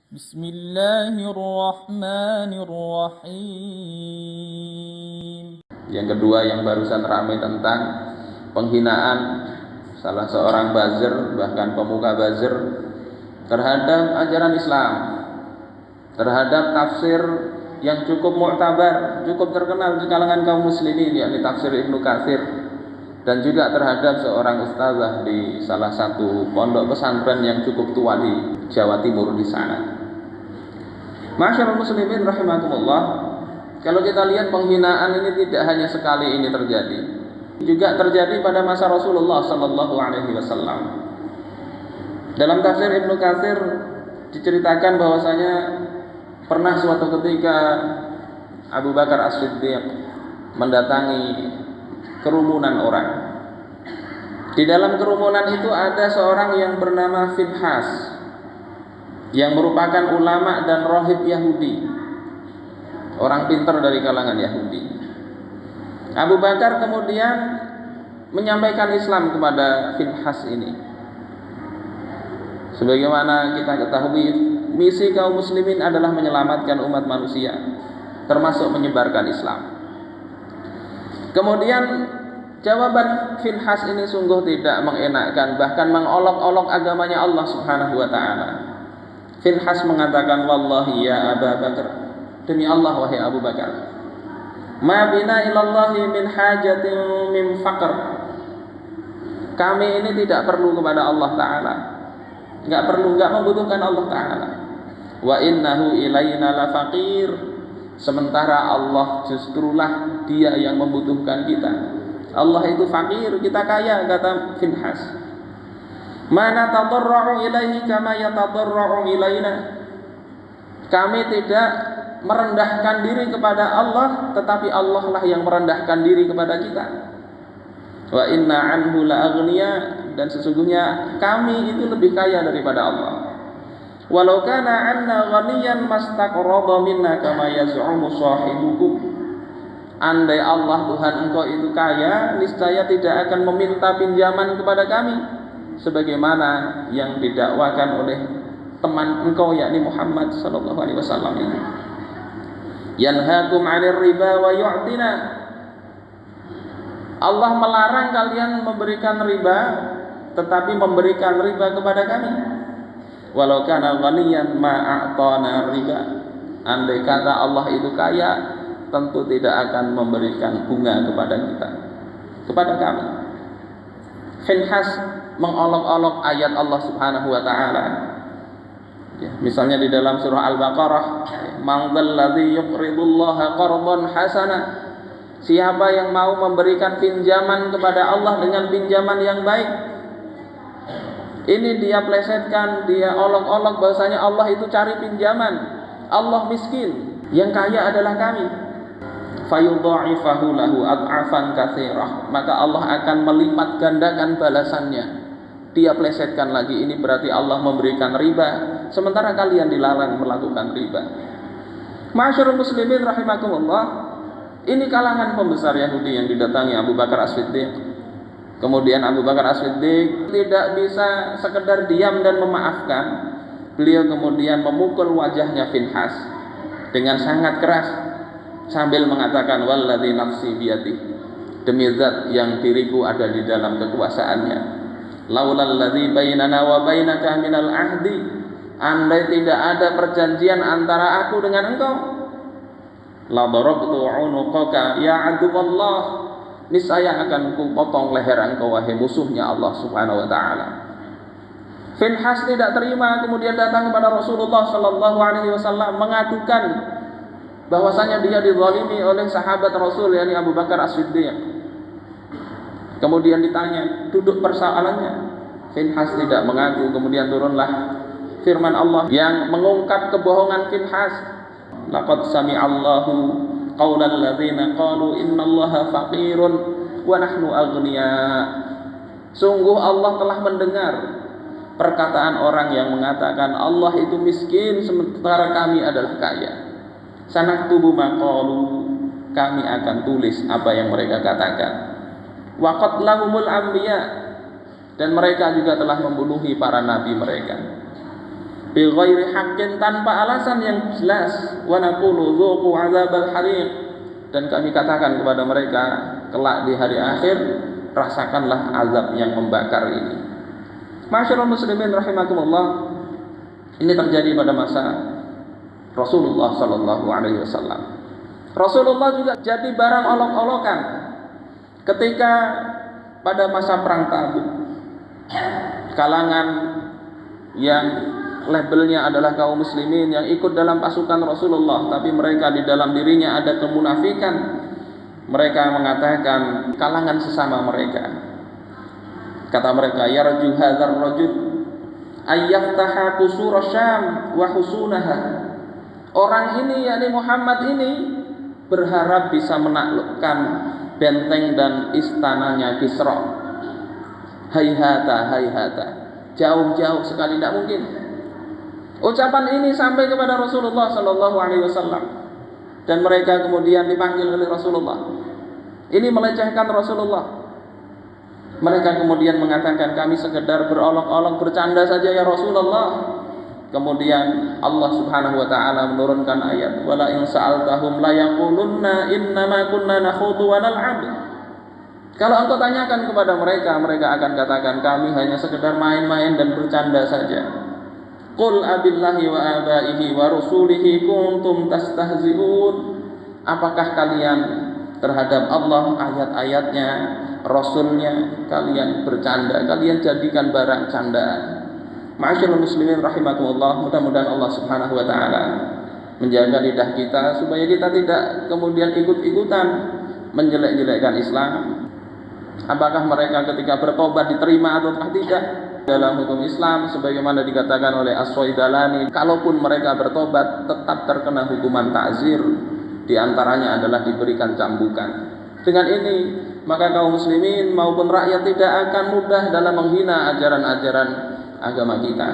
Bismillahirrahmanirrahim. Yang kedua yang barusan ramai tentang penghinaan salah seorang buzzer, bahkan pemuka buzzer terhadap ajaran Islam, terhadap tafsir yang cukup mu'tabar, cukup terkenal di kalangan kaum muslimin, yakni tafsir Ibnu Katsir, dan juga terhadap seorang ustazah di salah satu pondok pesantren yang cukup tua di Jawa Timur di sana. Masyaallah muslimin rahimakumullah, kalau kita lihat penghinaan ini tidak hanya sekali ini terjadi, juga terjadi pada masa Rasulullah sallallahu alaihi wasallam. Dalam tafsir Ibnu Katsir diceritakan bahwasanya pernah suatu ketika Abu Bakar As-Siddiq mendatangi kerumunan orang. Di dalam kerumunan itu ada seorang yang bernama Finhas, yang merupakan ulama dan rahib Yahudi, orang pintar dari kalangan Yahudi. Abu Bakar kemudian menyampaikan Islam kepada Finhas ini. Sebagaimana kita ketahui, misi kaum muslimin adalah menyelamatkan umat manusia, termasuk menyebarkan Islam. Kemudian jawaban Finhas ini sungguh tidak mengenakkan, bahkan mengolok-olok agamanya Allah Subhanahu wa taala. Finhas mengatakan, "Wallahi ya Abu Bakar, demi Allah wahai Abu Bakar, ma bina ilallahi min hajatin min faqr." Kami ini tidak perlu kepada Allah taala, enggak membutuhkan Allah taala. Wa innahu ilaina la faqir. Sementara Allah justrulah dia yang membutuhkan kita. Allah itu fakir, kita kaya, kata Finhas. Mana tadarra'u ilaihi kama yatadarra'u ilaina. Kami tidak merendahkan diri kepada Allah, tetapi Allah lah yang merendahkan diri kepada kita. Wa inna anhu la aghniya, dan sesungguhnya kami itu lebih kaya daripada Allah. Walau kana anna ghaniyan mastaqrada minna kama yaz'umu sahibukum. Andai Allah Tuhan engkau itu kaya, niscaya tidak akan meminta pinjaman kepada kami sebagaimana yang didakwakan oleh teman engkau, yakni Muhammad sallallahu alaihi wasallam ini. Yanhaakum 'anil riba wa yu'tina. Allah melarang kalian memberikan riba, tetapi memberikan riba kepada kami. Walau kana ghaniyan ma a'tana riba. Andai kata Allah itu kaya, tentu tidak akan memberikan bunga kepada kita, kepada kami. Finhas mengolok-olok ayat Allah Subhanahu wa taala. Ya, misalnya di dalam surah Al-Baqarah, "Man dzalladzi yuqridullaha qardan hasana." Siapa yang mau memberikan pinjaman kepada Allah dengan pinjaman yang baik? Ini dia plesetkan, dia olok-olok bahwasanya Allah itu cari pinjaman. Allah miskin, yang kaya adalah kami. Fayudha'ifahu lahu ad'afan katsirah. Maka Allah akan melipat gandakan balasannya. Dia plesetkan lagi, ini berarti Allah memberikan riba, sementara kalian dilarang melakukan riba. Ma'asyiral muslimin rahimakumullah, ini kalangan pembesar Yahudi yang didatangi Abu Bakar As-Siddiq. Kemudian Abu Bakar As-Siddiq tidak bisa sekedar diam dan memaafkan. Beliau kemudian memukul wajahnya Finhas dengan sangat keras sambil mengatakan, "Walladzi nafsi biyadihi." Demi zat yang diriku ada di dalam kekuasaannya. "Laulal ladzi bainana wa bainaka minal ahdi." Andai tidak ada perjanjian antara aku dengan engkau, la darabtu 'unuqaka ya aduwallah. Niscaya akan kupotong leher engkau wahai musuhnya Allah Subhanahu wa taala. Finhas tidak terima, kemudian datang kepada Rasulullah sallallahu alaihi wasallam mengadukan bahwasanya dia dizalimi oleh sahabat Rasul, yakni Abu Bakar As-Siddiq. Kemudian ditanya duduk persoalannya. Finhas tidak mengaku. Kemudian turunlah firman Allah yang mengungkap kebohongan Finhas. Laqad sami'allahu qaulal ladzina qalu innallaha faqirun wa nahnu aghnia. Sungguh Allah telah mendengar perkataan orang yang mengatakan Allah itu miskin sementara kami adalah kaya. Sanaktubu ma qalu, kami akan tulis apa yang mereka katakan. Wa qatlahumul anbiya, dan mereka juga telah membunuhi para nabi mereka. bi ghairi haqqin, tanpa alasan yang jelas, wa naqulu dzuqu 'adzabal hariq, dan kami katakan kepada mereka kelak di hari akhir, rasakanlah azab yang membakar ini. Masyaallah muslimin rahimakumullah, ini terjadi pada masa Rasulullah sallallahu alaihi wasallam. Rasulullah juga jadi barang olok-olokan ketika pada masa perang Tabuk. Kalangan yang labelnya adalah kaum muslimin yang ikut dalam pasukan Rasulullah, tapi mereka di dalam dirinya ada kemunafikan. Mereka mengatakan kalangan sesama mereka. Kata mereka, yarju hadzal rajul ayyaftaha qusur Syam wa husunaha. Orang ini, yakni Muhammad ini, berharap bisa menaklukkan benteng dan istananya Kisra. Hayhata, hayhata, jauh-jauh sekali, tidak mungkin. Ucapan ini sampai kepada Rasulullah sallallahu alaihi wasallam, dan mereka kemudian dipanggil oleh Rasulullah. Ini melecehkan Rasulullah. Mereka kemudian mengatakan, kami sekedar berolok-olok, bercanda saja ya Rasulullah. Kemudian Allah Subhanahu wa taala menurunkan ayat, wala in sa'altahum la yaqulunna innama kunna nakhudu wa nal'ab. Kalau engkau tanyakan kepada mereka, mereka akan katakan, kami hanya sekedar main-main dan bercanda saja. Qul abillahi wa abaihi wa rusulihi kuntum tastahzi'un. Apakah kalian terhadap Allah, ayat-ayatnya, Rasulnya kalian bercanda, kalian jadikan barang candaan? Ma'asyiral muslimin rahimakumullah, mudah-mudahan Allah Subhanahu wa taala menjaga lidah kita supaya kita tidak kemudian ikut-ikutan menjelek-jelekkan Islam. Apakah mereka ketika bertobat diterima atau tidak dalam hukum Islam, sebagaimana dikatakan oleh As-Swaidalani, kalaupun mereka bertobat tetap terkena hukuman ta'zir, di antaranya adalah diberikan cambukan. Dengan ini maka kaum muslimin maupun rakyat tidak akan mudah dalam menghina ajaran-ajaran agama kita.